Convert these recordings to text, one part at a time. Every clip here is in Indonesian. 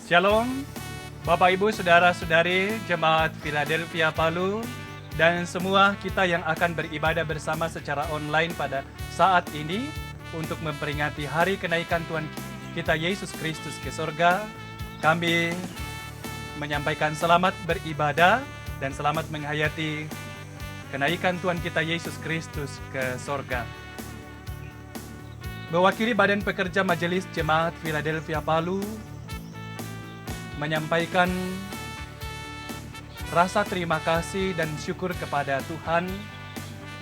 Shalom, Bapak Ibu Saudara-saudari Jemaat Philadelphia Palu dan semua kita yang akan beribadah bersama secara online pada saat ini untuk memperingati hari kenaikan Tuhan kita Yesus Kristus ke surga. Kami menyampaikan selamat beribadah dan selamat menghayati kenaikan Tuhan kita Yesus Kristus ke surga. Mewakili Badan Pekerja Majelis Jemaat Philadelphia Palu, menyampaikan rasa terima kasih dan syukur kepada Tuhan,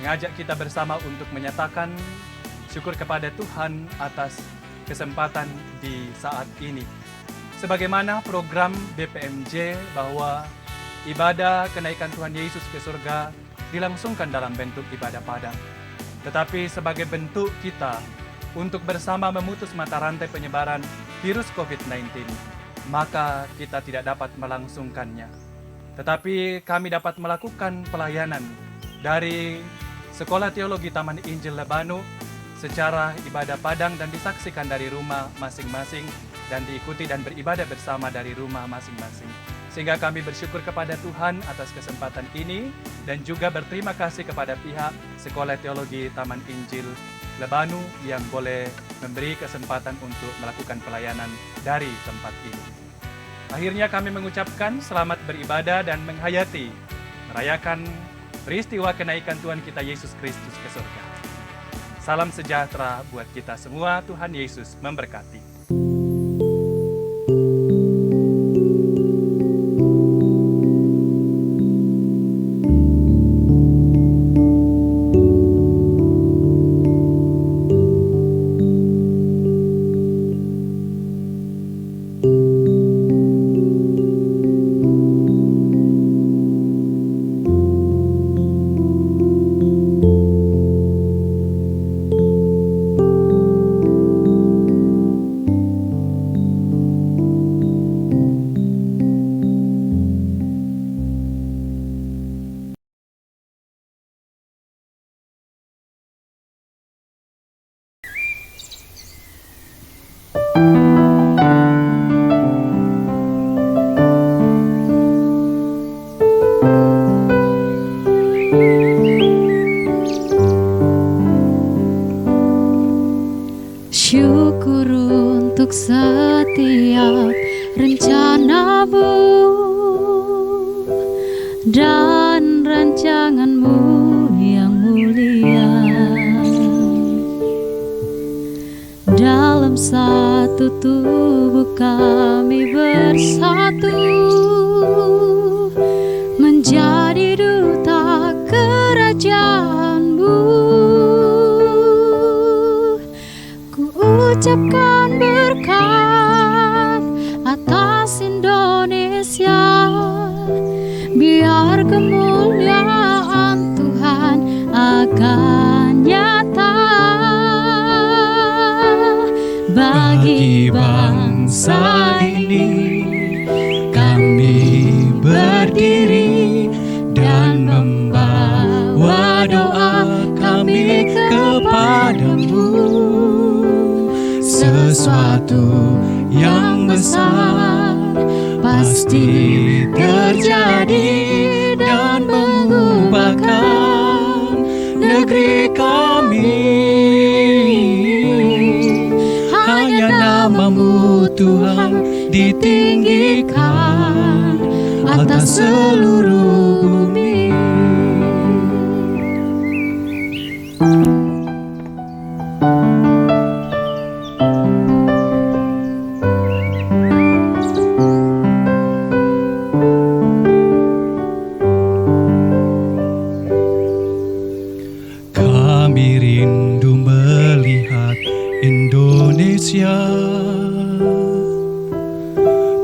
mengajak kita bersama untuk menyatakan syukur kepada Tuhan atas kesempatan di saat ini. Sebagaimana program BPMJ bahwa ibadah kenaikan Tuhan Yesus ke surga dilangsungkan dalam bentuk ibadah padang. Tetapi sebagai bentuk kita untuk bersama memutus mata rantai penyebaran virus COVID-19, maka kita tidak dapat melangsungkannya. Tetapi kami dapat melakukan pelayanan dari Sekolah Teologi Taman Injil Lebanu secara ibadah padang dan disaksikan dari rumah masing-masing dan diikuti dan beribadah bersama dari rumah masing-masing. Sehingga kami bersyukur kepada Tuhan atas kesempatan ini dan juga berterima kasih kepada pihak Sekolah Teologi Taman Injil Lebanu yang boleh memberi kesempatan untuk melakukan pelayanan dari tempat ini. Akhirnya kami mengucapkan selamat beribadah dan menghayati, merayakan peristiwa kenaikan Tuhan kita Yesus Kristus ke surga. Salam sejahtera buat kita semua, Tuhan Yesus memberkati. Syukur untuk setiap rencanamu dan rancanganmu yang mulia. Dalam satu tubuh kami bersatu menjadi duta kerajaan-Mu. Ucapkan berkat atas Indonesia, biar kemuliaan Tuhan akan nyata bagi bangsa ini. Kami berdiri dan membawa doa kami kepadamu. Sesuatu yang besar pasti terjadi dan mengubahkan negeri kami. Hanya nama-Mu Tuhan ditinggikan atas seluruh bumi.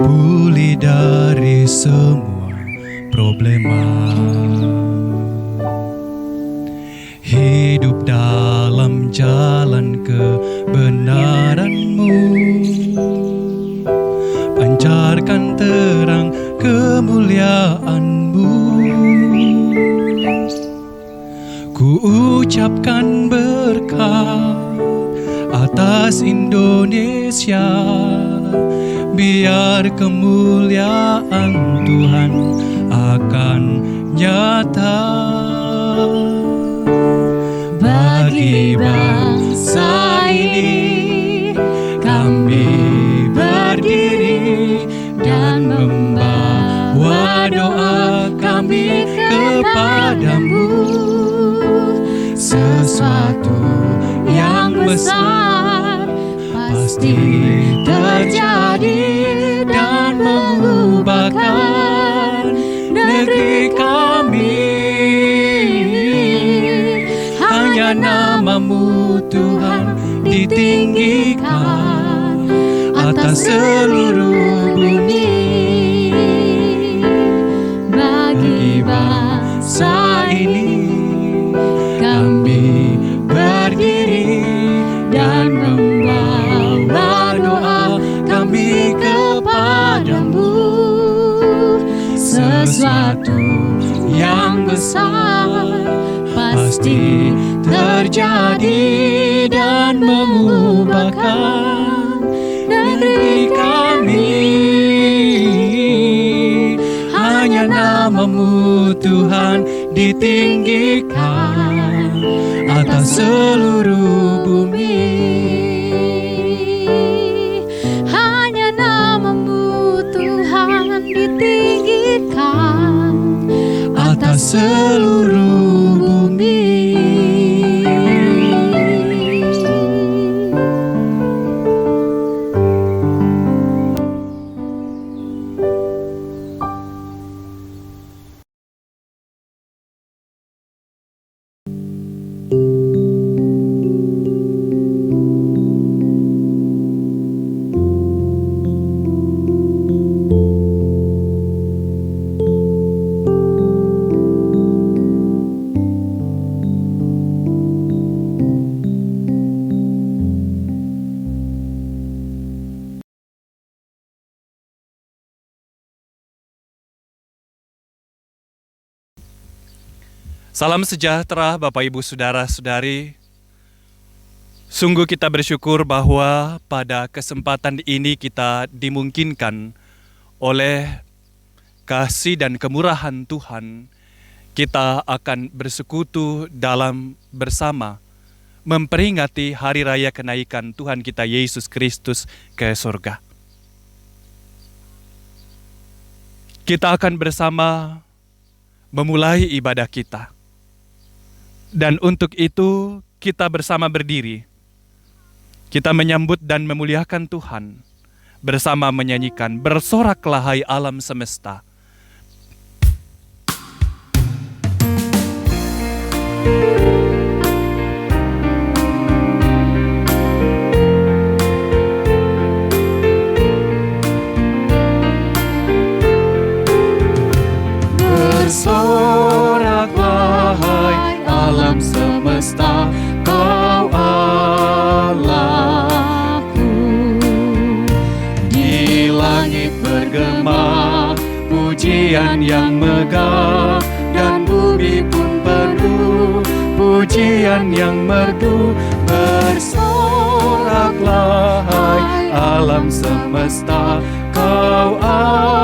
Pulih dari semua problema, hidup dalam jalan kebenaran-Mu, pancarkan terang kemuliaan-Mu. Ku ucapkan berkat atas Indonesia, biar kemuliaan Tuhan akan nyata. Bagi bangsa ini kami berdiri dan membawa doa kami kepadamu. Sesuatu yang besar pasti terjadi dan mengubahkan negeri kami. Hanya namamu Tuhan ditinggikan atas seluruh bumi. Bagi bangsa ini kami berdiri dan membawa doa kami kepadamu. Sesuatu yang besar pasti terjadi dan mengubahkan negeri kami. Hanya namamu Tuhan ditinggikan atas seluruh bumi. Hanya namamu Tuhan ditinggikan Atas seluruh bumi. Salam sejahtera Bapak Ibu Saudara-saudari. Sungguh kita bersyukur bahwa pada kesempatan ini kita dimungkinkan oleh kasih dan kemurahan Tuhan, kita akan bersekutu dalam bersama memperingati hari raya kenaikan Tuhan kita Yesus Kristus ke surga. Kita akan bersama memulai ibadah kita. Dan untuk itu kita bersama berdiri. Kita menyambut dan memuliakan Tuhan. Bersama menyanyikan, bersoraklah hai alam semesta. Bersoraklah hai alam semesta, kau Allahku. Di langit bergema pujian yang megah, dan bumi pun penuh pujian yang merdu. Bersoraklah hai alam semesta, kau Allahku.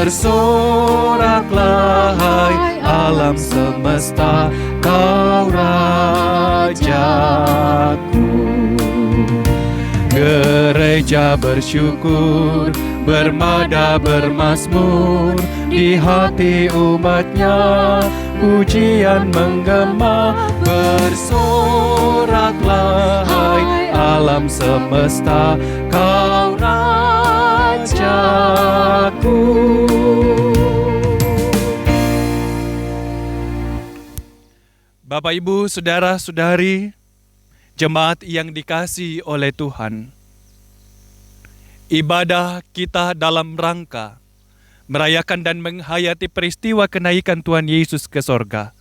Bersoraklah hai alam semesta, kau Rajaku. Gereja bersyukur, bermada bermazmur, di hati umatnya pujian menggema. Bersoraklah hai alam semesta, kau Rajaku. Bapak, Ibu, Saudara-saudari, jemaat yang dikasihi oleh Tuhan, ibadah kita dalam rangka merayakan dan menghayati peristiwa kenaikan Tuhan Yesus ke sorga,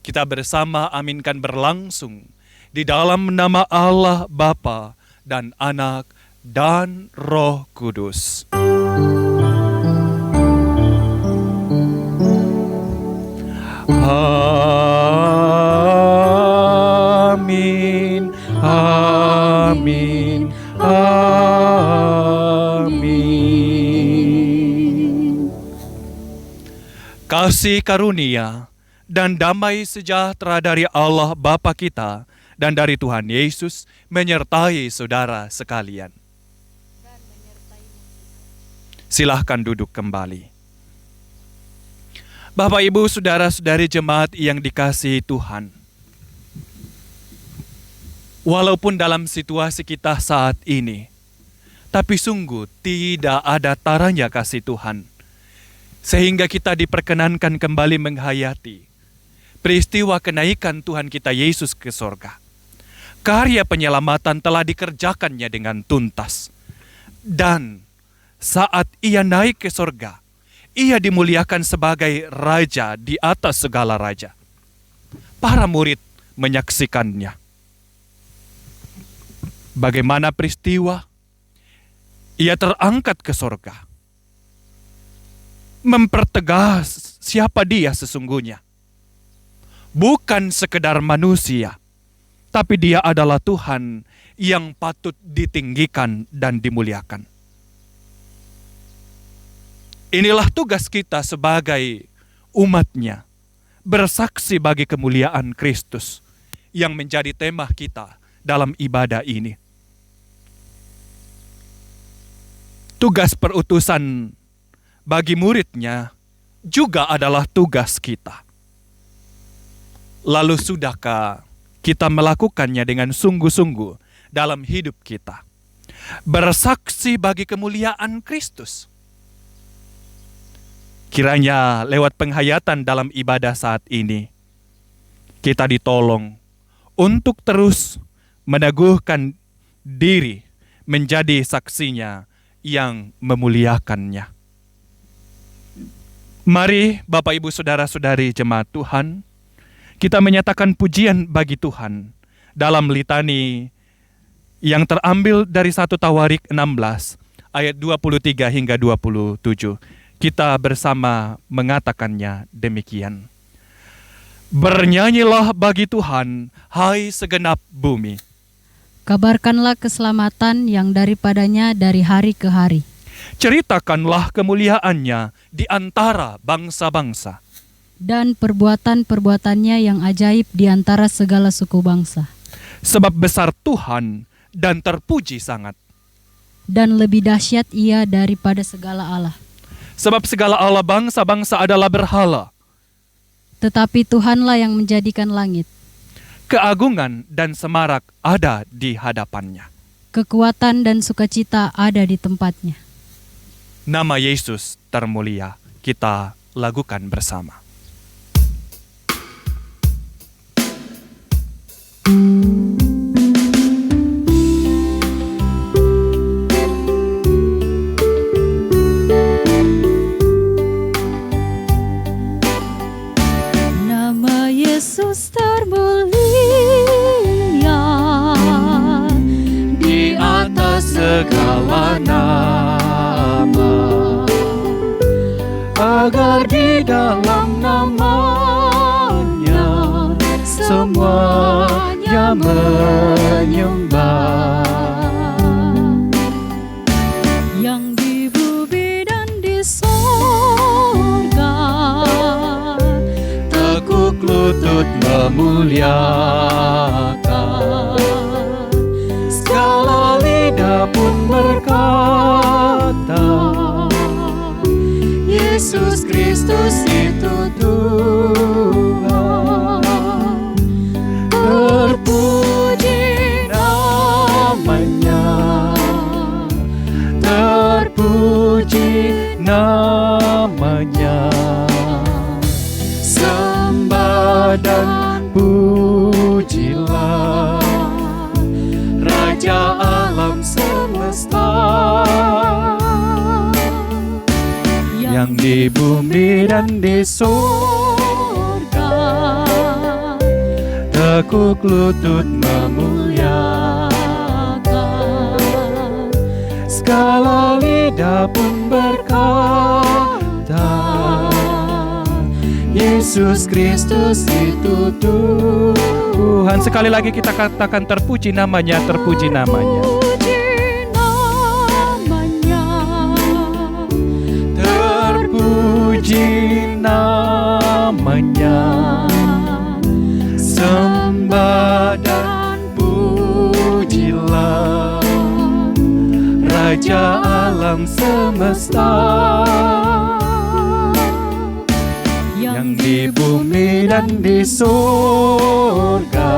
kita bersama aminkan berlangsung di dalam nama Allah Bapa dan Anak dan Roh Kudus. Kasih karunia dan damai sejahtera dari Allah Bapa kita dan dari Tuhan Yesus menyertai saudara sekalian. Silahkan duduk kembali. Bapak, Ibu, saudara-saudari jemaat yang dikasihi Tuhan. Walaupun dalam situasi kita saat ini, tapi sungguh tidak ada taranya kasih Tuhan. Sehingga kita diperkenankan kembali menghayati peristiwa kenaikan Tuhan kita Yesus ke sorga. Karya penyelamatan telah dikerjakannya dengan tuntas. Dan saat ia naik ke sorga, ia dimuliakan sebagai raja di atas segala raja. Para murid menyaksikannya. Bagaimana peristiwa? Ia terangkat ke sorga. Mempertegas siapa dia sesungguhnya. Bukan sekedar manusia, tapi dia adalah Tuhan yang patut ditinggikan dan dimuliakan. Inilah tugas kita sebagai umat-Nya, bersaksi bagi kemuliaan Kristus yang menjadi tema kita dalam ibadah ini. Tugas perutusan bagi murid-Nya juga adalah tugas kita. Lalu sudahkah kita melakukannya dengan sungguh-sungguh dalam hidup kita? Bersaksi bagi kemuliaan Kristus. Kiranya lewat penghayatan dalam ibadah saat ini, kita ditolong untuk terus meneguhkan diri menjadi saksinya yang memuliakannya. Mari Bapak Ibu Saudara-saudari jemaat Tuhan, kita menyatakan pujian bagi Tuhan dalam litani yang terambil dari 1 Tawarik 16 ayat 23 hingga 27. Kita bersama mengatakannya demikian. Bernyanyilah bagi Tuhan, hai segenap bumi. Kabarkanlah keselamatan yang daripadanya dari hari ke hari. Ceritakanlah kemuliaannya di antara bangsa-bangsa. Dan perbuatan-perbuatannya yang ajaib di antara segala suku bangsa. Sebab besar Tuhan dan terpuji sangat. Dan lebih dahsyat ia daripada segala Allah. Sebab segala Allah bangsa-bangsa adalah berhala. Tetapi Tuhanlah yang menjadikan langit. Keagungan dan semarak ada di hadapannya. Kekuatan dan sukacita ada di tempatnya. Nama Yesus termulia, kita lakukan bersama. Nama Yesus termulia di atas Segala nama, agar di dalam namanya semuanya menyembah. Yang di bumi dan di sorga Tekuk lutut memuliakan, segala lidah pun berkata, Yesus Kristus itu Tuhan. Terpuji namanya, terpuji namanya. Sembah dan pujilah Raja alam semesta. Yang di bumi dan di surga tekuk lutut memuliakan, segala lidah pun berkata, Yesus Kristus itu Tuhan. Sekali lagi kita katakan terpuji namanya, terpuji namanya. puji namanya, sembah dan pujilah Raja alam semesta, yang di bumi dan di surga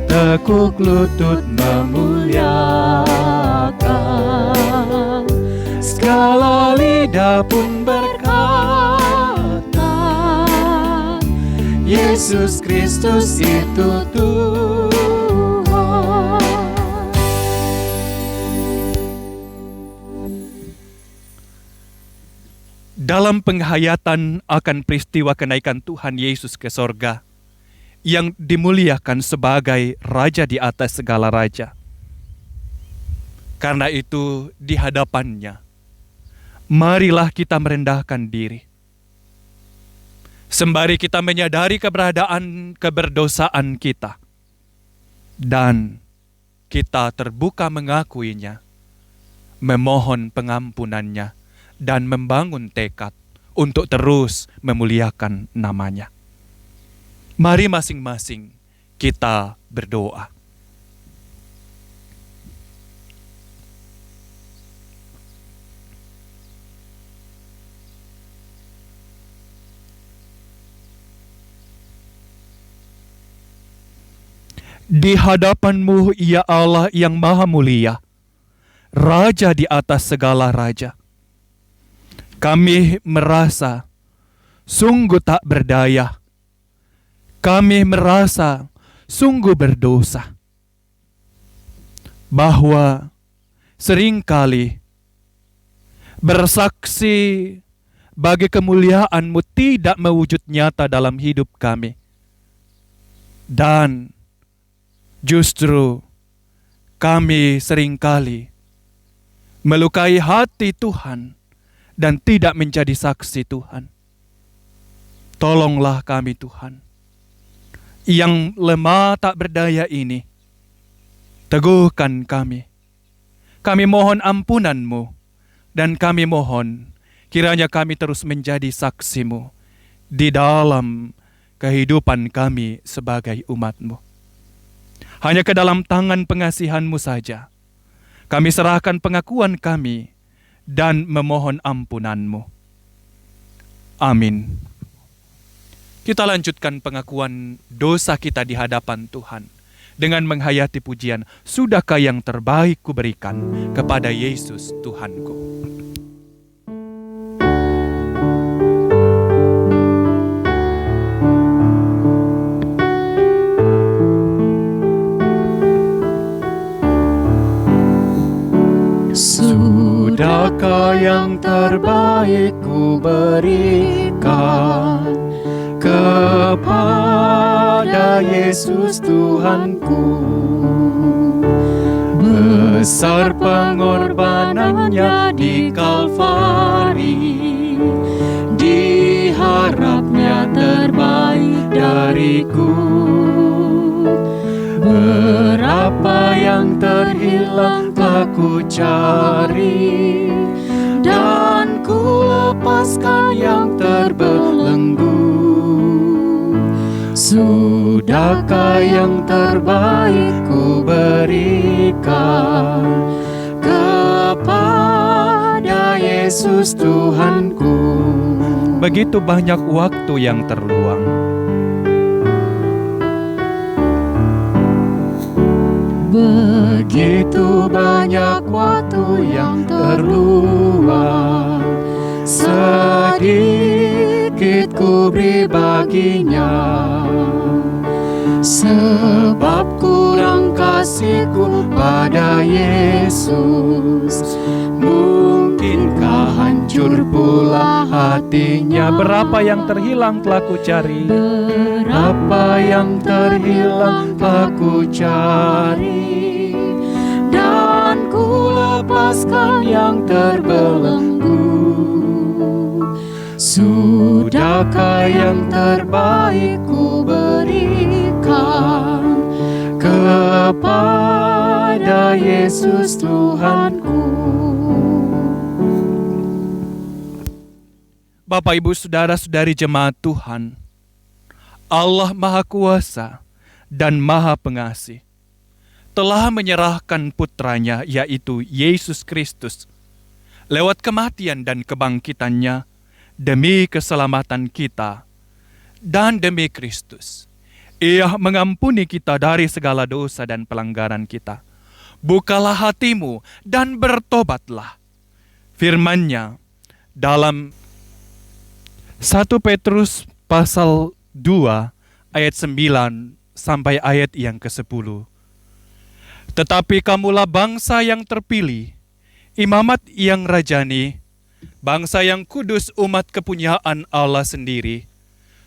tekuk lutut memuliakan. Segala lidah pun berkata, Yesus Kristus itu Tuhan. Dalam penghayatan akan peristiwa kenaikan Tuhan Yesus ke sorga, yang dimuliakan sebagai Raja di atas segala raja. Karena itu, di hadapannya, marilah kita merendahkan diri. Sembari kita menyadari keberadaan keberdosaan kita, dan kita terbuka mengakuinya, memohon pengampunannya, dan membangun tekad untuk terus memuliakan namanya. Mari masing-masing kita berdoa. Di hadapan-Mu, ya Allah yang Maha Mulia, Raja di atas segala raja, kami merasa sungguh tak berdaya. Kami merasa sungguh berdosa, bahwa seringkali bersaksi bagi kemuliaan-Mu tidak mewujud nyata dalam hidup kami. Dan justru kami seringkali melukai hati Tuhan dan tidak menjadi saksi Tuhan. Tolonglah kami Tuhan, yang lemah tak berdaya ini. Teguhkan kami. Kami mohon ampunan-Mu, dan kami mohon kiranya kami terus menjadi saksi-Mu di dalam kehidupan kami sebagai umat-Mu. Hanya ke dalam tangan pengasihan-Mu saja kami serahkan pengakuan kami dan memohon ampunan-Mu. Amin. Kita lanjutkan pengakuan dosa kita di hadapan Tuhan dengan menghayati pujian, sudahkah yang terbaik kuberikan kepada Yesus Tuhanku. Sudahkah yang terbaik ku berikan kepada Yesus Tuhanku? Besar pengorbanannya di Kalvari, diharapnya terbaik dariku. Berapa yang terhilang telah ku cari, dan ku lepaskan yang terbelenggu. Sudahkah yang terbaik ku berikan kepada Yesus Tuhanku? Begitu banyak waktu yang terluang. Begitu banyak waktu yang terluang, sedikit ku beri baginya. Sebab kurang kasihku pada Yesus, mungkinkah hancur pula hatinya? Berapa yang terhilang telah ku cari, Berapa yang terhilang telah ku cari, dan ku lepaskan yang terbelenggu. Sudahkah yang terbaik ku berikan kepada Yesus Tuhanku? Bapak, Ibu, Saudara-saudari jemaat Tuhan, Allah Maha Kuasa dan Maha Pengasih telah menyerahkan putranya, yaitu Yesus Kristus, lewat kematian dan kebangkitannya demi keselamatan kita. Dan demi Kristus, Ia mengampuni kita dari segala dosa dan pelanggaran kita. Bukalah hatimu dan bertobatlah. Firman-Nya dalam 1 Petrus pasal 2 ayat 9 sampai ayat yang ke-10. Tetapi kamulah bangsa yang terpilih, imamat yang rajani, bangsa yang kudus, umat kepunyaan Allah sendiri,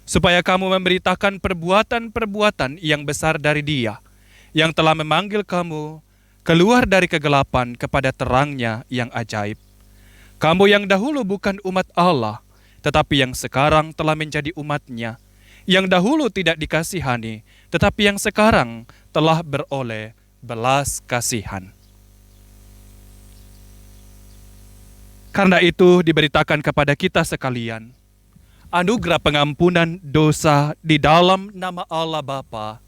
supaya kamu memberitakan perbuatan-perbuatan yang besar dari Dia, yang telah memanggil kamu keluar dari kegelapan kepada terang-Nya yang ajaib. Kamu yang dahulu bukan umat Allah, tetapi yang sekarang telah menjadi umat-Nya, yang dahulu tidak dikasihani, tetapi yang sekarang telah beroleh belas kasihan. Karena itu diberitakan kepada kita sekalian anugerah pengampunan dosa di dalam nama Allah Bapa,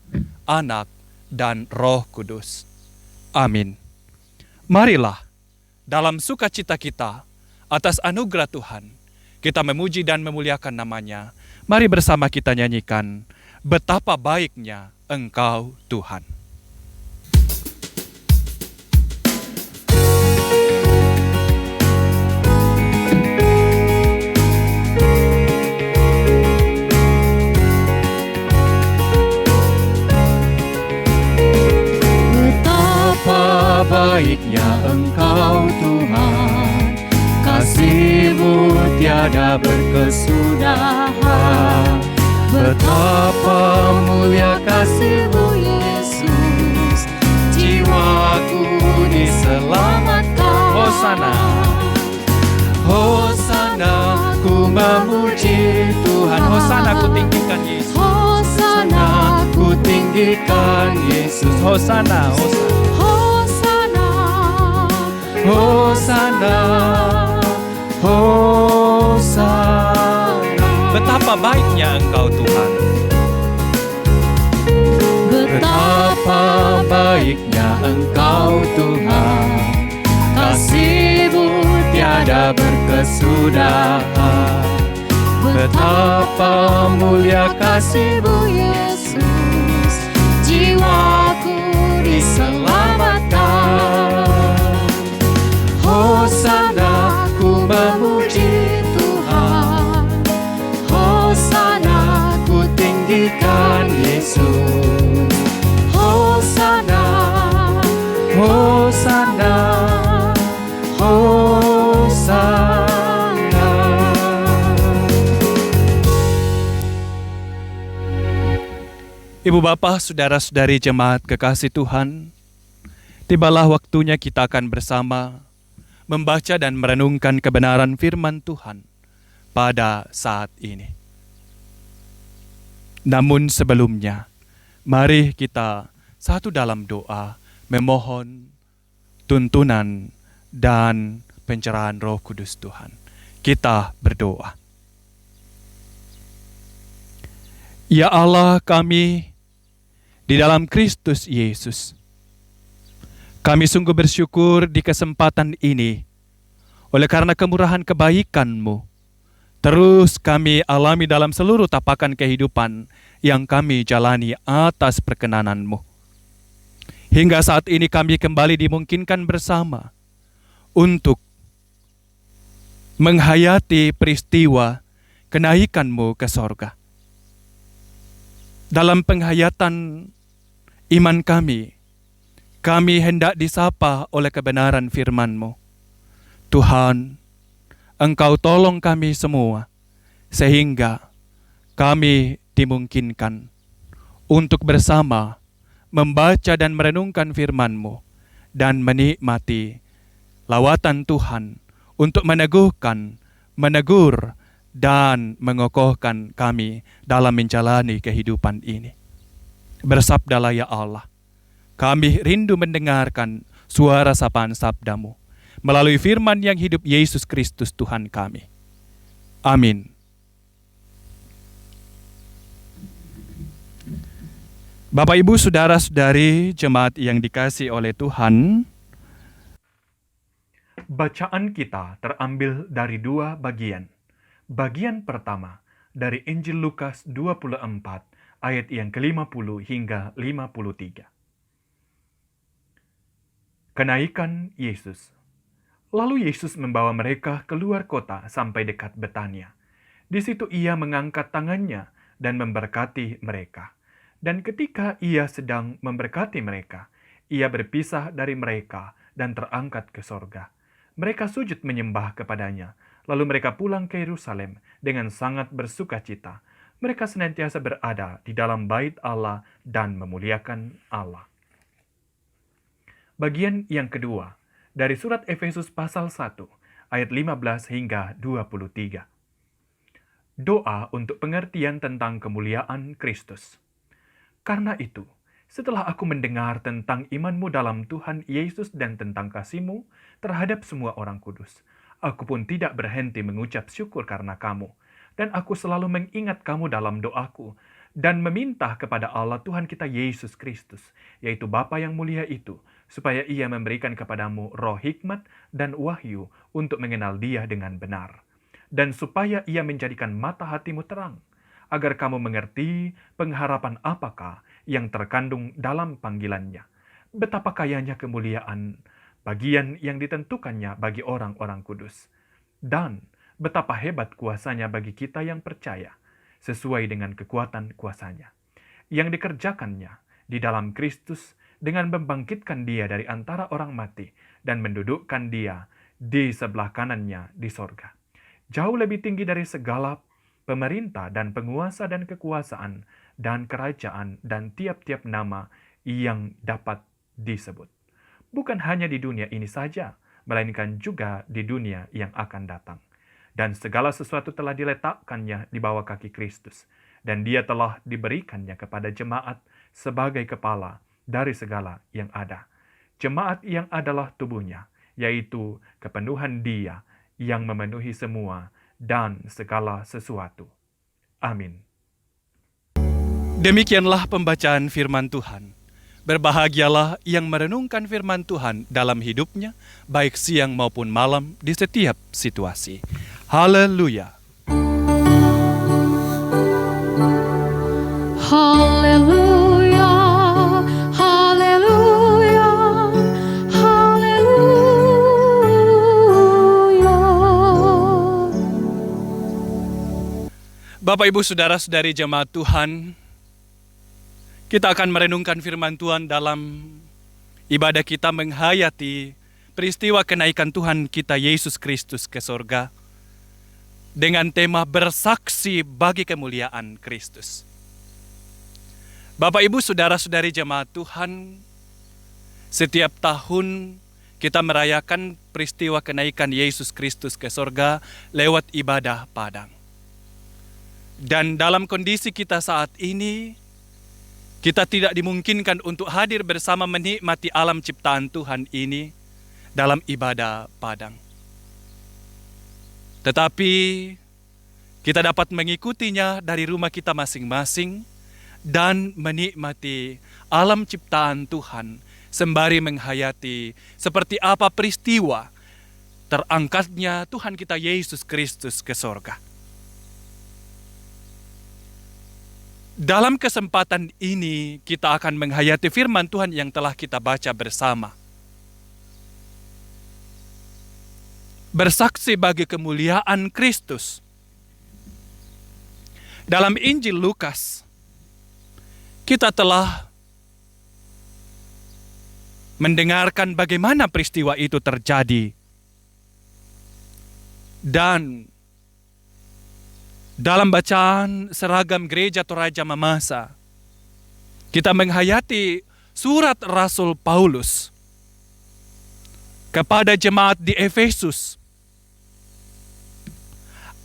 Anak, dan Roh Kudus. Amin. Marilah dalam sukacita kita atas anugerah Tuhan, kita memuji dan memuliakan nama-Nya. Mari bersama kita nyanyikan betapa baiknya Engkau Tuhan. Baiknya Engkau Tuhan, kasih-Mu tiada berkesudahan. Betapa mulia kasih-Mu Yesus, jiwaku diselamatkan. Hosana, Hosana, ku memuji Tuhan. Hosana, ku tinggikan Yesus. Hosana, ku tinggikan Yesus. Hosana, Hosana. Hosana, Hosana. Betapa baiknya Engkau Tuhan. Betapa baiknya Engkau Tuhan, kasih-Mu tiada berkesudahan. Betapa mulia kasih-Mu Yesus, jiwaku diselamatkan. Hosana, ku memuji Tuhan. Hosana, ku tinggikan Yesus. Hosana, Hosana, Hosana. Ibu bapak, saudara-saudari jemaat kekasih Tuhan, tibalah waktunya kita akan bersama membaca dan merenungkan kebenaran firman Tuhan pada saat ini. Namun sebelumnya, mari kita satu dalam doa memohon tuntunan dan pencerahan Roh Kudus Tuhan. Kita berdoa. Ya Allah kami, di dalam Kristus Yesus, kami sungguh bersyukur di kesempatan ini, oleh karena kemurahan kebaikan-Mu, terus kami alami dalam seluruh tapakan kehidupan yang kami jalani atas perkenanan-Mu. Hingga saat ini kami kembali dimungkinkan bersama untuk menghayati peristiwa kenaikan-Mu ke sorga. Dalam penghayatan iman kami hendak disapa oleh kebenaran firman-Mu. Tuhan, Engkau tolong kami semua, sehingga kami dimungkinkan untuk bersama membaca dan merenungkan firman-Mu dan menikmati lawatan Tuhan untuk meneguhkan, menegur, dan mengokohkan kami dalam menjalani kehidupan ini. Bersabdalah ya Allah, kami rindu mendengarkan suara sapaan sabda-Mu melalui firman yang hidup Yesus Kristus Tuhan kami. Amin. Bapak, Ibu, Saudara-saudari jemaat yang dikasihi oleh Tuhan, bacaan kita terambil dari dua bagian. Bagian pertama dari Injil Lukas 24 ayat yang ke-50 hingga 53. Kenaikan Yesus. Lalu Yesus membawa mereka keluar kota sampai dekat Betania. Di situ ia mengangkat tangannya dan memberkati mereka. Dan ketika ia sedang memberkati mereka, ia berpisah dari mereka dan terangkat ke sorga. Mereka sujud menyembah kepadanya, lalu mereka pulang ke Yerusalem dengan sangat bersukacita. Mereka senantiasa berada di dalam bait Allah dan memuliakan Allah. Bagian yang kedua, dari surat Efesus pasal 1, ayat 15 hingga 23. Doa untuk pengertian tentang kemuliaan Kristus. Karena itu, setelah aku mendengar tentang imanmu dalam Tuhan Yesus dan tentang kasih-Mu terhadap semua orang kudus, aku pun tidak berhenti mengucap syukur karena kamu, dan aku selalu mengingat kamu dalam doaku, dan meminta kepada Allah Tuhan kita Yesus Kristus, yaitu Bapa yang mulia itu, supaya Ia memberikan kepadamu roh hikmat dan wahyu untuk mengenal Dia dengan benar, dan supaya Ia menjadikan mata hatimu terang, agar kamu mengerti pengharapan apakah yang terkandung dalam panggilannya, betapa kayanya kemuliaan bagian yang ditentukannya bagi orang-orang kudus, dan betapa hebat kuasanya bagi kita yang percaya, sesuai dengan kekuatan kuasanya, yang dikerjakannya di dalam Kristus dengan membangkitkan Dia dari antara orang mati dan mendudukkan Dia di sebelah kanannya di sorga, jauh lebih tinggi dari segala pemerintah dan penguasa dan kekuasaan dan kerajaan dan tiap-tiap nama yang dapat disebut. Bukan hanya di dunia ini saja, melainkan juga di dunia yang akan datang. Dan segala sesuatu telah diletakkannya di bawah kaki Kristus, dan Dia telah diberikannya kepada jemaat sebagai kepala dari segala yang ada. Jemaat yang adalah tubuhnya, yaitu kepenuhan Dia yang memenuhi semua dan segala sesuatu. Amin. Demikianlah pembacaan firman Tuhan. Berbahagialah yang merenungkan firman Tuhan dalam hidupnya, baik siang maupun malam di setiap situasi. Haleluya. Haleluya, haleluya, haleluya. Bapak, Ibu, Saudara-saudari jemaat Tuhan, kita akan merenungkan firman Tuhan dalam ibadah kita menghayati peristiwa kenaikan Tuhan kita Yesus Kristus ke sorga dengan tema bersaksi bagi kemuliaan Kristus. Bapak, Ibu, Saudara-saudari jemaat Tuhan, setiap tahun kita merayakan peristiwa kenaikan Yesus Kristus ke sorga lewat ibadah padang. Dan dalam kondisi kita saat ini, kita tidak dimungkinkan untuk hadir bersama menikmati alam ciptaan Tuhan ini dalam ibadah padang. Tetapi kita dapat mengikutinya dari rumah kita masing-masing dan menikmati alam ciptaan Tuhan sembari menghayati seperti apa peristiwa terangkatnya Tuhan kita Yesus Kristus ke sorga. Dalam kesempatan ini kita akan menghayati firman Tuhan yang telah kita baca bersama. Bersaksi bagi kemuliaan Kristus. Dalam Injil Lukas, kita telah mendengarkan bagaimana peristiwa itu terjadi. Dan dalam bacaan seragam gereja Toraja Mamasa, kita menghayati surat Rasul Paulus kepada jemaat di Efesus.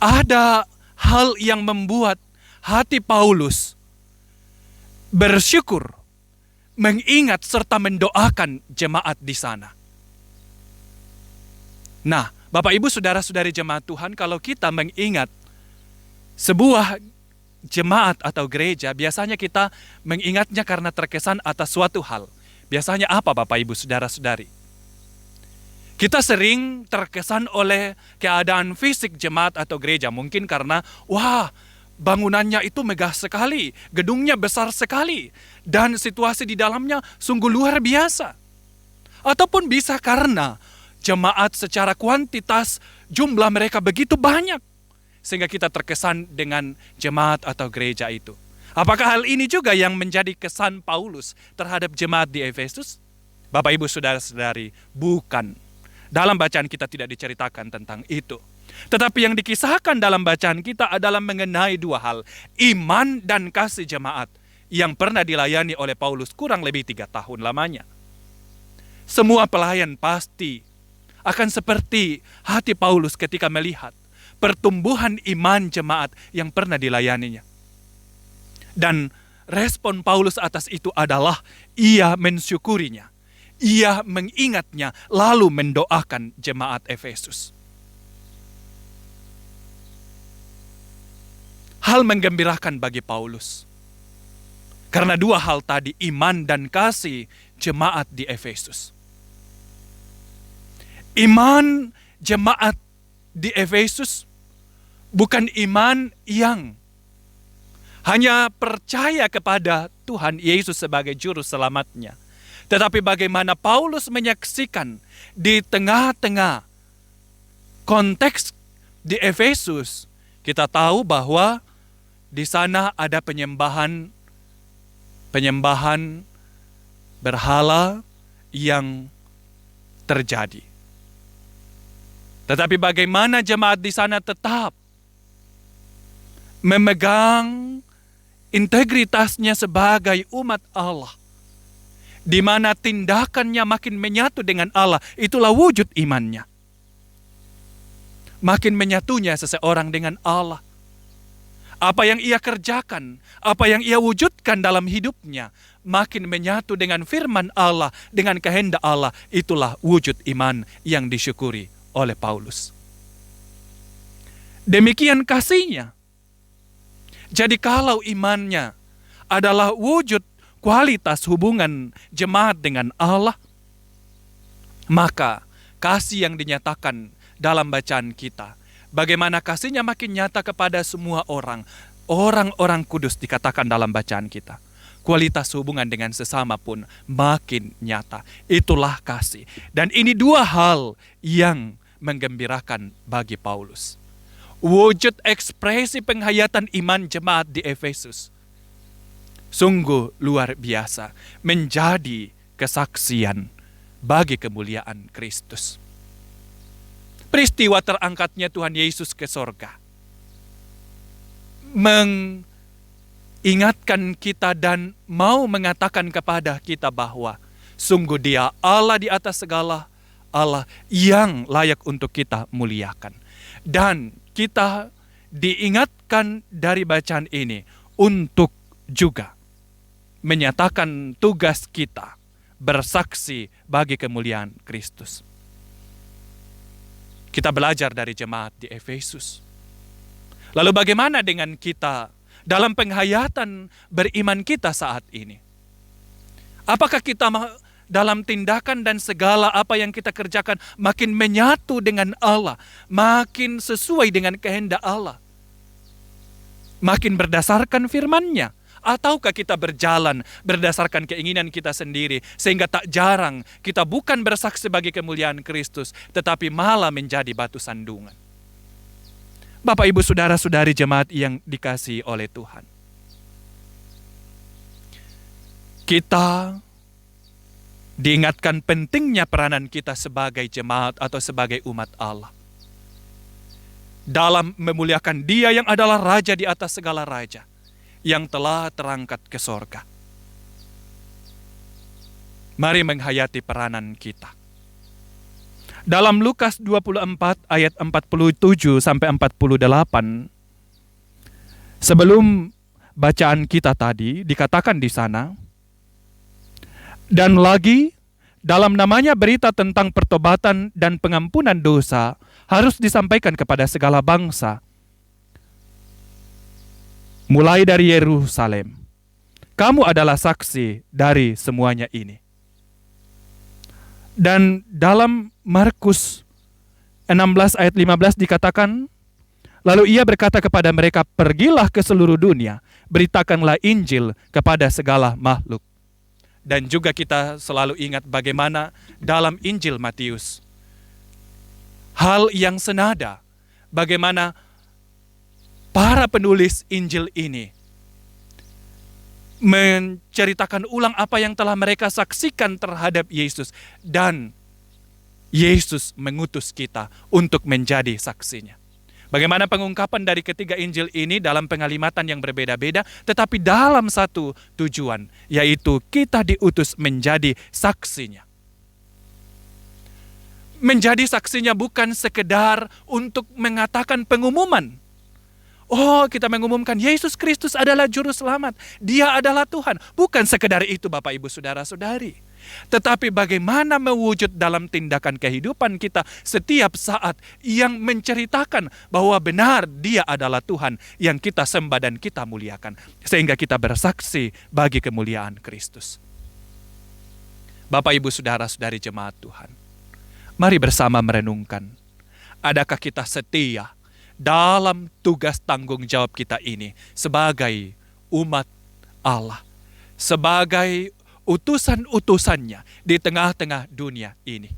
Ada hal yang membuat hati Paulus bersyukur, mengingat serta mendoakan jemaat di sana. Nah, Bapak, Ibu, Saudara-saudari jemaat Tuhan, kalau kita mengingat Sebuah jemaat atau gereja biasanya kita mengingatnya karena terkesan atas suatu hal. Biasanya apa Bapak Ibu Saudara-saudari? Kita sering terkesan oleh keadaan fisik jemaat atau gereja. Mungkin karena, wah, bangunannya itu megah sekali, gedungnya besar sekali, dan situasi di dalamnya sungguh luar biasa. Ataupun bisa karena jemaat secara kuantitas jumlah mereka begitu banyak, sehingga kita terkesan dengan jemaat atau gereja itu. Apakah hal ini juga yang menjadi kesan Paulus terhadap jemaat di Efesus? Bapak Ibu Saudara-saudari, bukan. Dalam bacaan kita tidak diceritakan tentang itu. Tetapi yang dikisahkan dalam bacaan kita adalah mengenai dua hal. Iman dan kasih jemaat yang pernah dilayani oleh Paulus kurang lebih 3 tahun lamanya. Semua pelayan pasti akan seperti hati Paulus ketika melihat pertumbuhan iman jemaat yang pernah dilayaninya. Dan respon Paulus atas itu adalah ia mensyukurinya. Ia mengingatnya lalu mendoakan jemaat Efesus. Hal menggembirakan bagi Paulus. Karena dua hal tadi, iman dan kasih jemaat di Efesus. Iman jemaat di Efesus bukan iman yang hanya percaya kepada Tuhan Yesus sebagai juru selamatnya. Tetapi bagaimana Paulus menyaksikan di tengah-tengah konteks di Efesus, kita tahu bahwa di sana ada penyembahan berhala yang terjadi. Tetapi bagaimana jemaat di sana tetap memegang integritasnya sebagai umat Allah, di mana tindakannya makin menyatu dengan Allah, itulah wujud imannya. Makin menyatunya seseorang dengan Allah. Apa yang ia kerjakan, apa yang ia wujudkan dalam hidupnya, makin menyatu dengan firman Allah, dengan kehendak Allah, itulah wujud iman yang disyukuri oleh Paulus. Demikian kasihnya. Jadi kalau imannya adalah wujud kualitas hubungan jemaat dengan Allah, maka kasih yang dinyatakan dalam bacaan kita, bagaimana kasihnya makin nyata kepada semua orang, orang-orang kudus dikatakan dalam bacaan kita. Kualitas hubungan dengan sesama pun makin nyata. Itulah kasih. Dan ini dua hal yang menggembirakan bagi Paulus. Wujud ekspresi penghayatan iman jemaat di Efesus sungguh luar biasa, menjadi kesaksian bagi kemuliaan Kristus. Peristiwa terangkatnya Tuhan Yesus ke sorga mengingatkan kita dan mau mengatakan kepada kita bahwa sungguh Dia Allah di atas segala, Allah yang layak untuk kita muliakan. Dan kita diingatkan dari bacaan ini untuk juga menyatakan tugas kita bersaksi bagi kemuliaan Kristus. Kita belajar dari jemaat di Efesus. Lalu bagaimana dengan kita dalam penghayatan beriman kita saat ini? Apakah kita dalam tindakan dan segala apa yang kita kerjakan makin menyatu dengan Allah, makin sesuai dengan kehendak Allah, makin berdasarkan firman-Nya? Ataukah kita berjalan berdasarkan keinginan kita sendiri, sehingga tak jarang kita bukan bersaksi bagi kemuliaan Kristus, tetapi malah menjadi batu sandungan. Bapak, Ibu, Saudara-saudari jemaat yang dikasihi oleh Tuhan, kita diingatkan pentingnya peranan kita sebagai jemaat atau sebagai umat Allah dalam memuliakan Dia yang adalah Raja di atas segala raja, yang telah terangkat ke sorga. Mari menghayati peranan kita. Dalam Lukas 24 ayat 47 sampai 48, sebelum bacaan kita tadi dikatakan di sana, dan lagi dalam namanya berita tentang pertobatan dan pengampunan dosa harus disampaikan kepada segala bangsa. mulai dari Yerusalem. Kamu adalah saksi dari semuanya ini. Dan dalam Markus 16 ayat 15 dikatakan, lalu ia berkata kepada mereka, pergilah ke seluruh dunia, beritakanlah Injil kepada segala makhluk. Dan juga kita selalu ingat bagaimana dalam Injil Matius, hal yang senada, bagaimana para penulis Injil ini menceritakan ulang apa yang telah mereka saksikan terhadap Yesus. Dan Yesus mengutus kita untuk menjadi saksinya. Bagaimana pengungkapan dari ketiga Injil ini dalam pengalimatan yang berbeda-beda, tetapi dalam satu tujuan, yaitu kita diutus menjadi saksinya. Menjadi saksinya bukan sekedar untuk mengatakan pengumuman. Oh, kita mengumumkan Yesus Kristus adalah Juru Selamat. Dia adalah Tuhan. Bukan sekedar itu Bapak Ibu Saudara-saudari. Tetapi bagaimana mewujud dalam tindakan kehidupan kita setiap saat yang menceritakan bahwa benar Dia adalah Tuhan yang kita sembah dan kita muliakan. Sehingga kita bersaksi bagi kemuliaan Kristus. Bapak Ibu Saudara-saudari jemaat Tuhan, mari bersama merenungkan, adakah kita setia dalam tugas tanggung jawab kita ini sebagai umat Allah, sebagai utusan-utusannya di tengah-tengah dunia ini.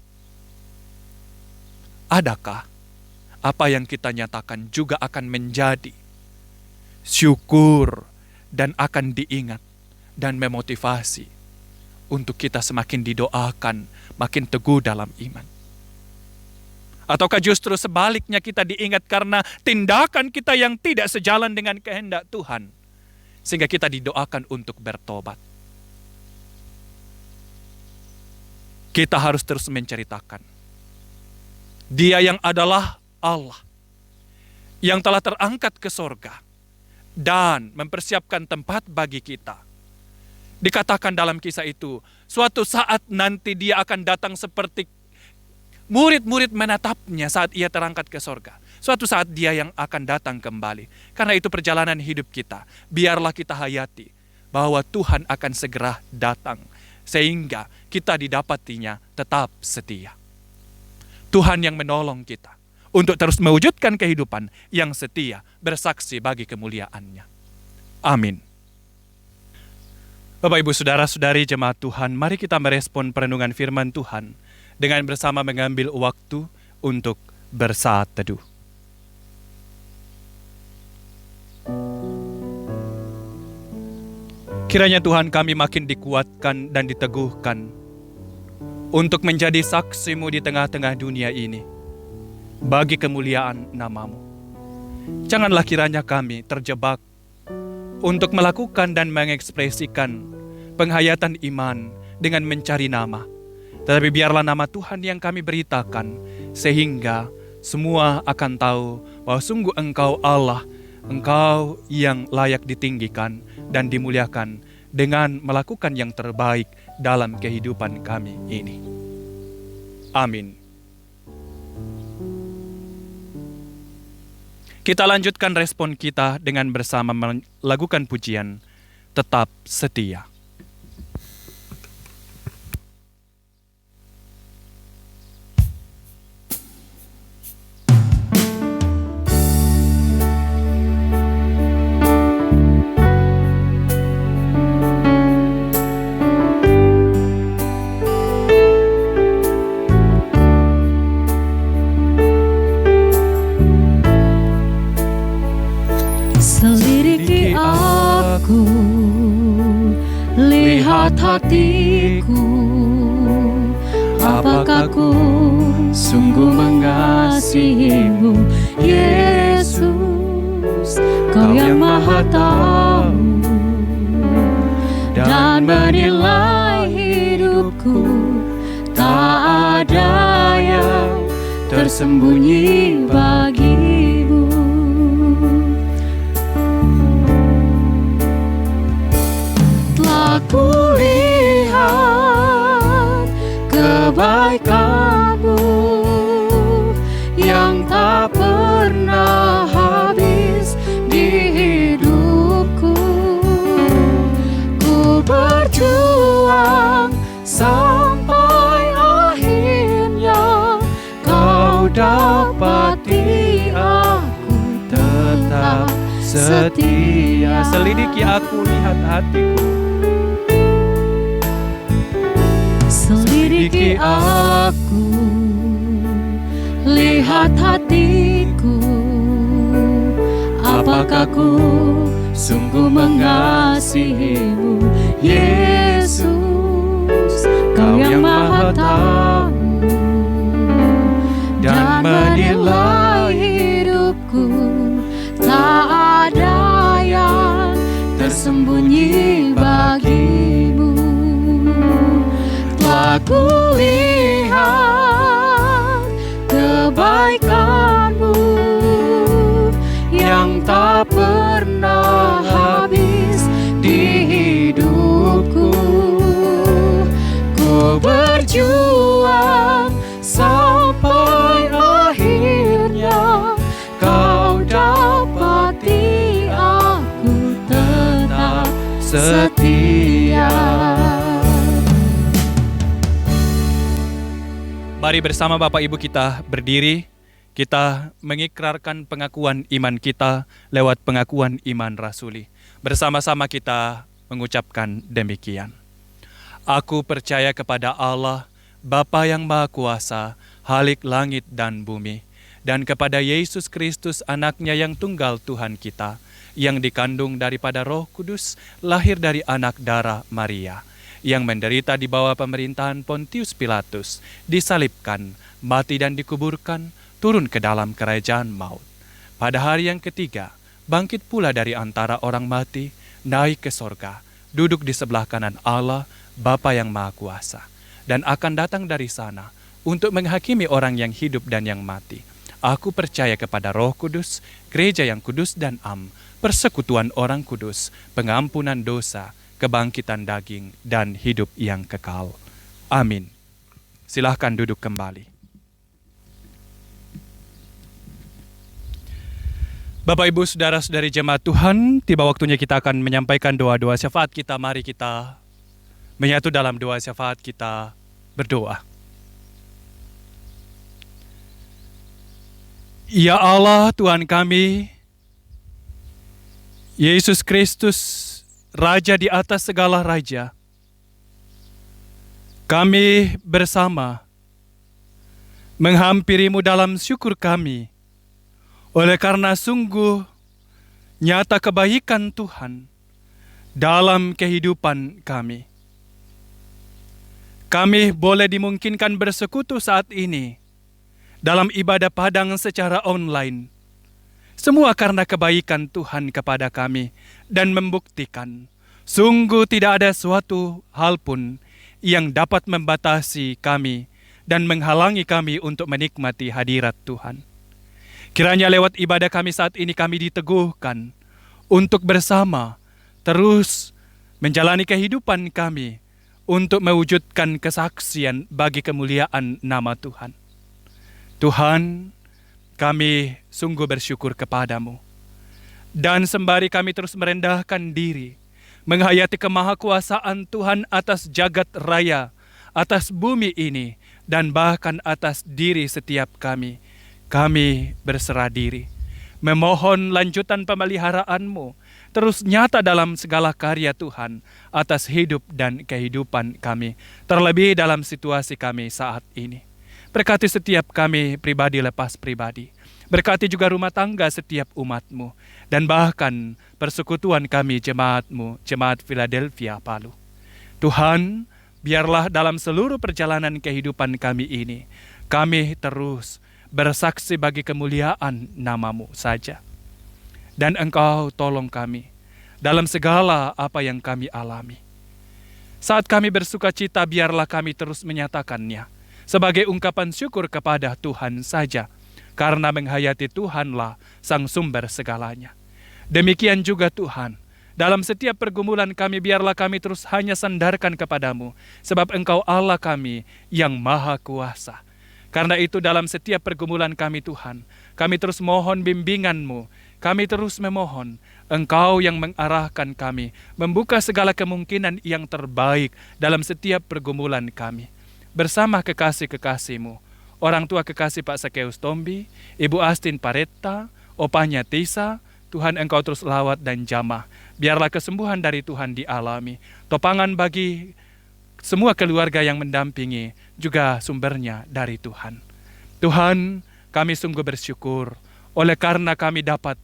Adakah apa yang kita nyatakan juga akan menjadi syukur dan akan diingat dan memotivasi untuk kita semakin didoakan, makin teguh dalam iman? Ataukah justru sebaliknya kita diingat karena tindakan kita yang tidak sejalan dengan kehendak Tuhan, sehingga kita didoakan untuk bertobat? Kita harus terus menceritakan Dia yang adalah Allah, yang telah terangkat ke sorga dan mempersiapkan tempat bagi kita. Dikatakan dalam kisah itu, suatu saat nanti Dia akan datang seperti murid-murid menatapnya saat Ia terangkat ke sorga. Suatu saat Dia yang akan datang kembali. Karena itu perjalanan hidup kita, biarlah kita hayati bahwa Tuhan akan segera datang, sehingga kita didapatinya tetap setia. Tuhan yang menolong kita untuk terus mewujudkan kehidupan yang setia, bersaksi bagi kemuliaan-Nya. Amin. Bapak Ibu Saudara-saudari jemaat Tuhan, mari kita merespon perenungan firman Tuhan dengan bersama mengambil waktu untuk bersaat teduh. Kiranya Tuhan kami makin dikuatkan dan diteguhkan untuk menjadi saksi-Mu di tengah-tengah dunia ini, bagi kemuliaan nama-Mu. Janganlah kiranya kami terjebak untuk melakukan dan mengekspresikan penghayatan iman dengan mencari nama. Tetapi biarlah nama Tuhan yang kami beritakan, sehingga semua akan tahu bahwa sungguh Engkau Allah, Engkau yang layak ditinggikan dan dimuliakan dengan melakukan yang terbaik dalam kehidupan kami ini. Amin. Kita lanjutkan respon kita dengan bersama melakukan pujian Tetap Setia. Selidiki aku, lihat hatiku, apakah ku sungguh mengasihi-Mu, Yesus? Kau yang Maha Tahu dan menilai hidupku, tak ada yang tersembunyi bagi-Mu. Kulihat kebaikan-Mu yang tak pernah habis di hidup berjuang sampai akhirnya kau dapati aku tetap setia. Selidiki aku, lihat hatiku. Selidiki aku, lihat hatiku, apakah ku sungguh mengasihimu, Yesus, Kau yang Maha Tahu dan menilai hidupku. Tak ada yang tersembunyi bagimu. Telah kulihat kebaikanmu yang tak pernah habis di hidupku. Ku berjuang sampai akhirnya kau dapati aku tetap setia. Mari bersama Bapak Ibu kita berdiri. Kita mengikrarkan pengakuan iman kita lewat pengakuan iman rasuli. Bersama-sama kita mengucapkan demikian. Aku percaya kepada Allah, Bapa yang Maha Kuasa, Khalik langit dan bumi, dan kepada Yesus Kristus anaknya yang tunggal Tuhan kita, yang dikandung daripada Roh Kudus, lahir dari anak darah Maria, yang menderita di bawah pemerintahan Pontius Pilatus, disalibkan, mati dan dikuburkan, turun ke dalam kerajaan maut. Pada hari yang ketiga, bangkit pula dari antara orang mati, naik ke sorga, duduk di sebelah kanan Allah, Bapa yang Maha Kuasa, dan akan datang dari sana untuk menghakimi orang yang hidup dan yang mati. Aku percaya kepada Roh Kudus, gereja yang kudus dan am, persekutuan orang kudus, pengampunan dosa, kebangkitan daging, dan hidup yang kekal. Amin. Silahkan duduk kembali. Bapak, Ibu, Saudara-saudari jemaat Tuhan, tiba waktunya kita akan menyampaikan doa-doa syafaat kita. Mari kita menyatu dalam doa syafaat, kita berdoa. Ya Allah, Tuhan kami, Yesus Kristus, Raja di atas segala raja, kami bersama menghampirimu dalam syukur kami, oleh karena sungguh nyata kebaikan Tuhan dalam kehidupan kami. Kami boleh dimungkinkan bersekutu saat ini dalam ibadah padang secara online. Semua karena kebaikan Tuhan kepada kami dan membuktikan sungguh tidak ada suatu hal pun yang dapat membatasi kami dan menghalangi kami untuk menikmati hadirat Tuhan. Kiranya lewat ibadah kami saat ini kami diteguhkan untuk bersama terus menjalani kehidupan kami untuk mewujudkan kesaksian bagi kemuliaan nama Tuhan. Tuhan, kami sungguh bersyukur kepadamu. Dan sembari kami terus merendahkan diri, menghayati kemahakuasaan Tuhan atas jagat raya, atas bumi ini, dan bahkan atas diri setiap kami berserah diri, memohon lanjutan pemeliharaan-Mu, terus nyata dalam segala karya Tuhan, atas hidup dan kehidupan kami, terlebih dalam situasi kami saat ini. Berkati setiap kami pribadi lepas pribadi, berkati juga rumah tangga setiap umat-Mu, dan bahkan persekutuan kami jemaat-Mu, Jemaat Philadelphia Palu. Tuhan, biarlah dalam seluruh perjalanan kehidupan kami ini, kami terus bersaksi bagi kemuliaan nama-Mu saja. Dan Engkau tolong kami dalam segala apa yang kami alami. Saat kami bersuka cita, biarlah kami terus menyatakannya sebagai ungkapan syukur kepada Tuhan saja, karena menghayati Tuhanlah sang sumber segalanya. Demikian juga Tuhan, dalam setiap pergumulan kami, biarlah kami terus hanya sandarkan kepadamu, sebab Engkau Allah kami yang Maha Kuasa. Karena itu dalam setiap pergumulan kami Tuhan, kami terus mohon bimbingan-Mu, kami terus memohon Engkau yang mengarahkan kami, membuka segala kemungkinan yang terbaik dalam setiap pergumulan kami. Bersama kekasih-kekasih-Mu, orang tua kekasih Pak Sakeus Tombi, Ibu Astin Paretta, opanya Tisa, Tuhan Engkau terus lawat dan jamah. Biarlah kesembuhan dari Tuhan dialami. Topangan bagi semua keluarga yang mendampingi juga sumbernya dari Tuhan. Tuhan, kami sungguh bersyukur oleh karena kami dapat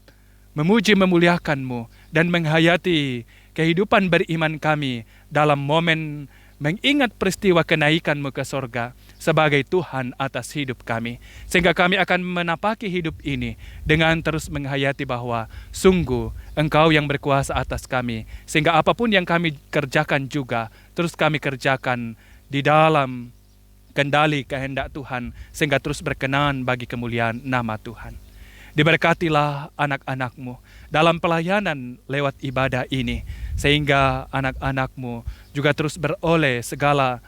memuji memuliakan-Mu dan menghayati kehidupan beriman kami dalam momen mengingat peristiwa kenaikan-Mu ke sorga sebagai Tuhan atas hidup kami. Sehingga kami akan menapaki hidup ini dengan terus menghayati bahwa sungguh Engkau yang berkuasa atas kami. Sehingga apapun yang kami kerjakan juga terus kami kerjakan di dalam kendali kehendak Tuhan. Sehingga terus berkenan bagi kemuliaan nama Tuhan. Diberkatilah anak-anak-Mu dalam pelayanan lewat ibadah ini, sehingga anak-anak-Mu juga terus beroleh segala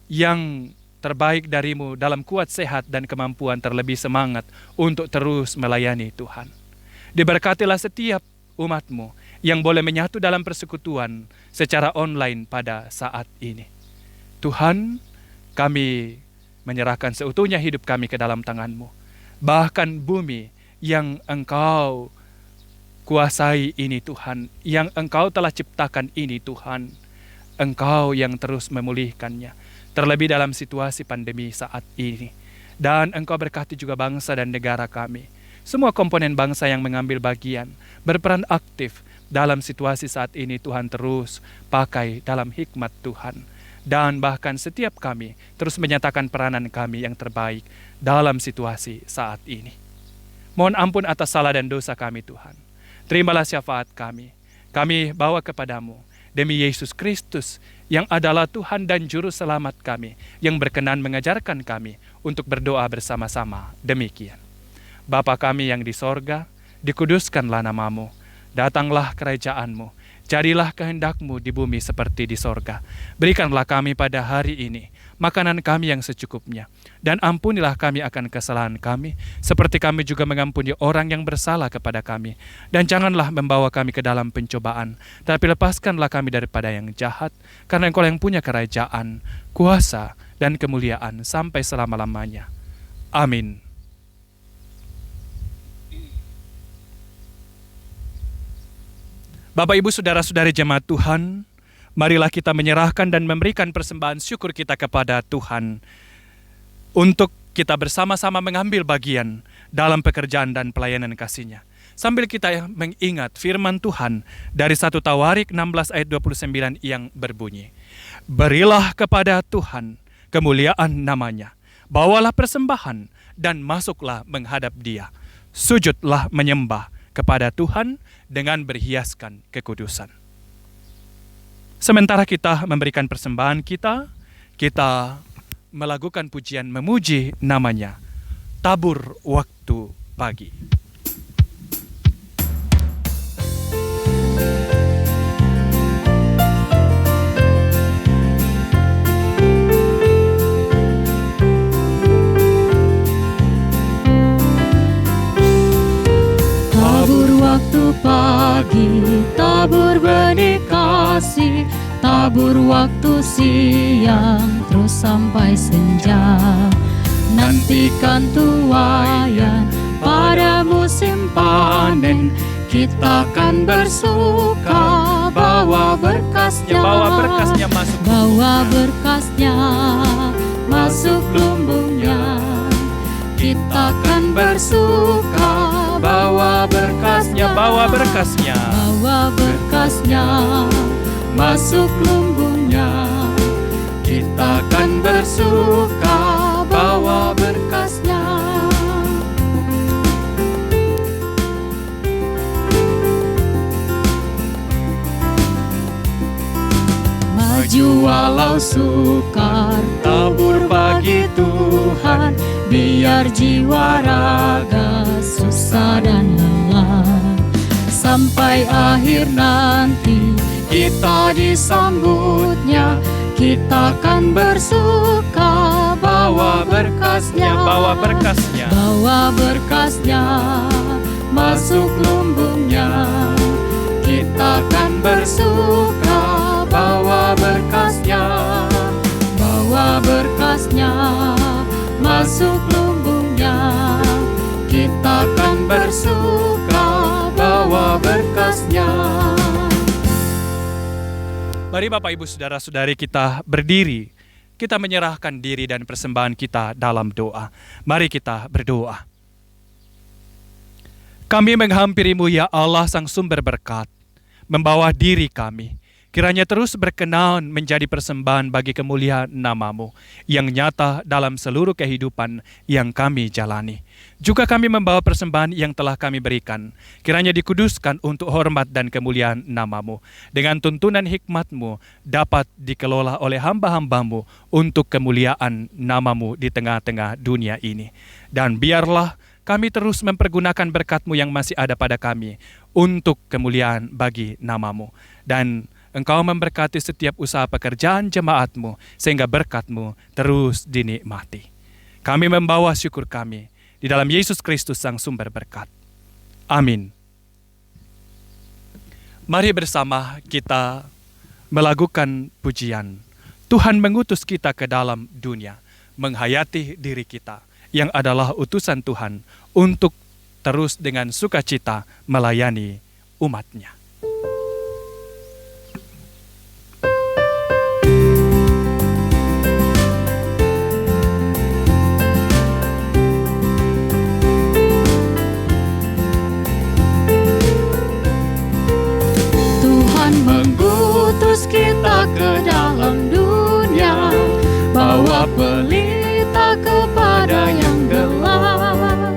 yang terbaik dari-Mu dalam kuat sehat dan kemampuan terlebih semangat untuk terus melayani Tuhan. Diberkatilah setiap umat-Mu yang boleh menyatu dalam persekutuan secara online pada saat ini. Tuhan, kami menyerahkan seutuhnya hidup kami ke dalam tangan-Mu. Bahkan bumi yang Engkau kuasai ini Tuhan, yang Engkau telah ciptakan ini Tuhan, Engkau yang terus memulihkannya, terlebih dalam situasi pandemi saat ini. Dan Engkau berkati juga bangsa dan negara kami, semua komponen bangsa yang mengambil bagian, berperan aktif dalam situasi saat ini. Tuhan terus pakai dalam hikmat Tuhan, dan bahkan setiap kami terus menyatakan peranan kami yang terbaik dalam situasi saat ini. Mohon ampun atas salah dan dosa kami Tuhan. Terimalah syafaat kami. Kami bawa kepadamu demi Yesus Kristus yang adalah Tuhan dan Juru Selamat kami, yang berkenan mengajarkan kami untuk berdoa bersama-sama demikian. Bapa kami yang di sorga, dikuduskanlah namamu. Datanglah kerajaan-Mu. Jadilah kehendak-Mu di bumi seperti di sorga. Berikanlah kami pada hari ini makanan kami yang secukupnya. Dan ampunilah kami akan kesalahan kami, seperti kami juga mengampuni orang yang bersalah kepada kami. Dan janganlah membawa kami ke dalam pencobaan, tapi lepaskanlah kami daripada yang jahat, karena Engkau yang punya kerajaan, kuasa, dan kemuliaan sampai selama-lamanya. Amin. Bapak, Ibu, Saudara-saudari jemaat Tuhan, marilah kita menyerahkan dan memberikan persembahan syukur kita kepada Tuhan untuk kita bersama-sama mengambil bagian dalam pekerjaan dan pelayanan kasih-Nya. Sambil kita mengingat firman Tuhan dari 1 Tawarik 16 ayat 29 yang berbunyi, berilah kepada Tuhan kemuliaan namanya, bawalah persembahan dan masuklah menghadap Dia, sujudlah menyembah kepada Tuhan dengan berhiaskan kekudusan. Sementara kita memberikan persembahan kita melakukan pujian memuji namanya, tabur waktu pagi. Tabur waktu pagi, tabur benih kasih, tabur waktu siang, terus sampai senja. Nantikan tuaian pada musim panen, kita akan bersuka, bawa berkasnya, masuk, bawa berkasnya masuk lumbungnya. Kita akan bersuka, bawa berkasnya, bawa berkasnya, bawa berkasnya masuk lumbungnya. Kita akan bersuka, bawa berkasnya. Maju walau sukar, tabur bagi Tuhan, biar jiwa raga susah dan lelah. Sampai akhir nanti kita disambutnya, kita akan bersuka, bawa berkasnya, bawa berkasnya, bawa berkasnya masuk lumbungnya. Kita kan bersuka bawa berkasnya, bawa berkasnya masuk lumbungnya. kita kan bersuka bawa berkasnya. Mari Bapak Ibu Saudara-saudari kita berdiri. Kita menyerahkan diri dan persembahan kita dalam doa. Mari kita berdoa. Kami menghampirimu ya Allah Sang Sumber Berkat. Membawa diri kami. Kiranya terus berkenan menjadi persembahan bagi kemuliaan nama-Mu yang nyata dalam seluruh kehidupan yang kami jalani. Juga kami membawa persembahan yang telah kami berikan. Kiranya dikuduskan untuk hormat dan kemuliaan nama-Mu. Dengan tuntunan hikmat-Mu dapat dikelola oleh hamba-hamba-Mu untuk kemuliaan nama-Mu di tengah-tengah dunia ini. Dan biarlah kami terus mempergunakan berkat-Mu yang masih ada pada kami untuk kemuliaan bagi nama-Mu. Dan Engkau memberkati setiap usaha pekerjaan jemaat-Mu sehingga berkat-Mu terus dinikmati. Kami membawa syukur kami di dalam Yesus Kristus Sang Sumber Berkat. Amin. Mari bersama kita melakukan pujian. Tuhan mengutus kita ke dalam dunia, menghayati diri kita yang adalah utusan Tuhan untuk terus dengan sukacita melayani umat-Nya. Mengutus kita ke dalam dunia, bawa pelita kepada yang gelap.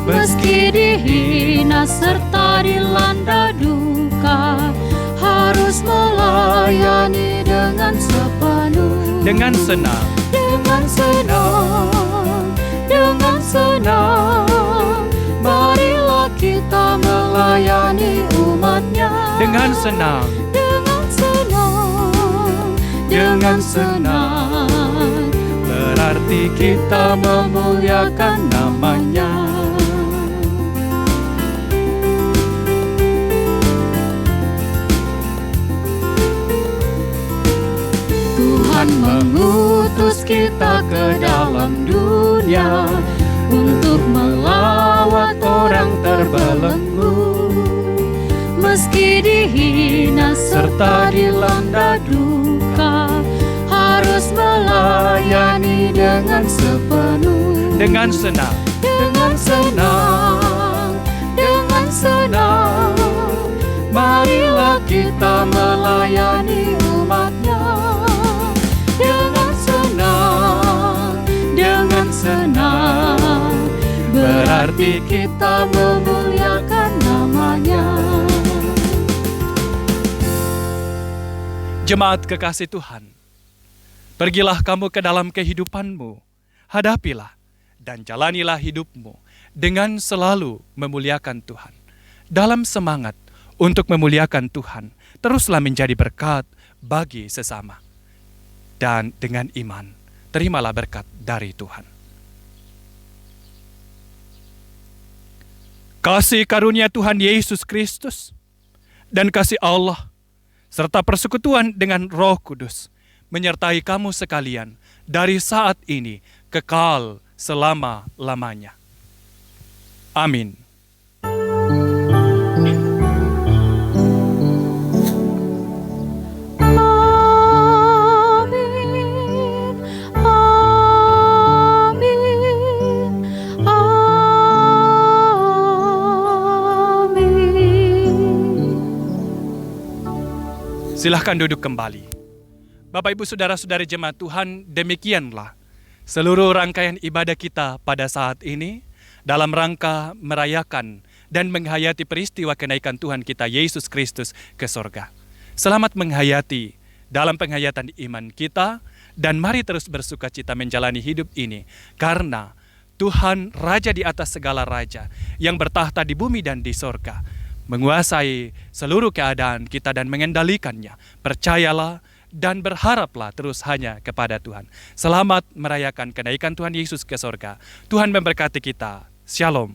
Meski dihina serta dilanda duka, harus melayani dengan sepenuh. Dengan senang, Dengan senang, dengan senang, marilah kita melayani umat-Nya. dengan senang, dengan senang, berarti kita memuliakan nama-Nya. Tuhan mengutus kita ke dalam dunia untuk melawat orang terbelenggu. Meski dihina serta dilanda duka, harus melayani dengan sepenuh. dengan senang, Dengan senang, dengan senang, marilah kita melayani umat-Nya. Dengan senang, dengan senang, berarti kita memuliakan nama-Nya. Jemaat kekasih Tuhan, pergilah kamu ke dalam kehidupanmu, hadapilah dan jalanilah hidupmu dengan selalu memuliakan Tuhan. Dalam semangat untuk memuliakan Tuhan, teruslah menjadi berkat bagi sesama. Dan dengan iman, terimalah berkat dari Tuhan. Kasih karunia Tuhan Yesus Kristus dan kasih Allah serta persekutuan dengan Roh Kudus menyertai kamu sekalian dari saat ini kekal selama-lamanya. Amin. Silahkan duduk kembali. Bapak Ibu Saudara-saudari jemaat Tuhan, demikianlah seluruh rangkaian ibadah kita pada saat ini dalam rangka merayakan dan menghayati peristiwa kenaikan Tuhan kita Yesus Kristus ke sorga. Selamat menghayati dalam penghayatan iman kita dan mari terus bersukacita menjalani hidup ini karena Tuhan Raja di atas segala raja yang bertahta di bumi dan di sorga, menguasai seluruh keadaan kita dan mengendalikannya. Percayalah dan berharaplah terus hanya kepada Tuhan. Selamat merayakan kenaikan Tuhan Yesus ke sorga. Tuhan memberkati kita. Shalom.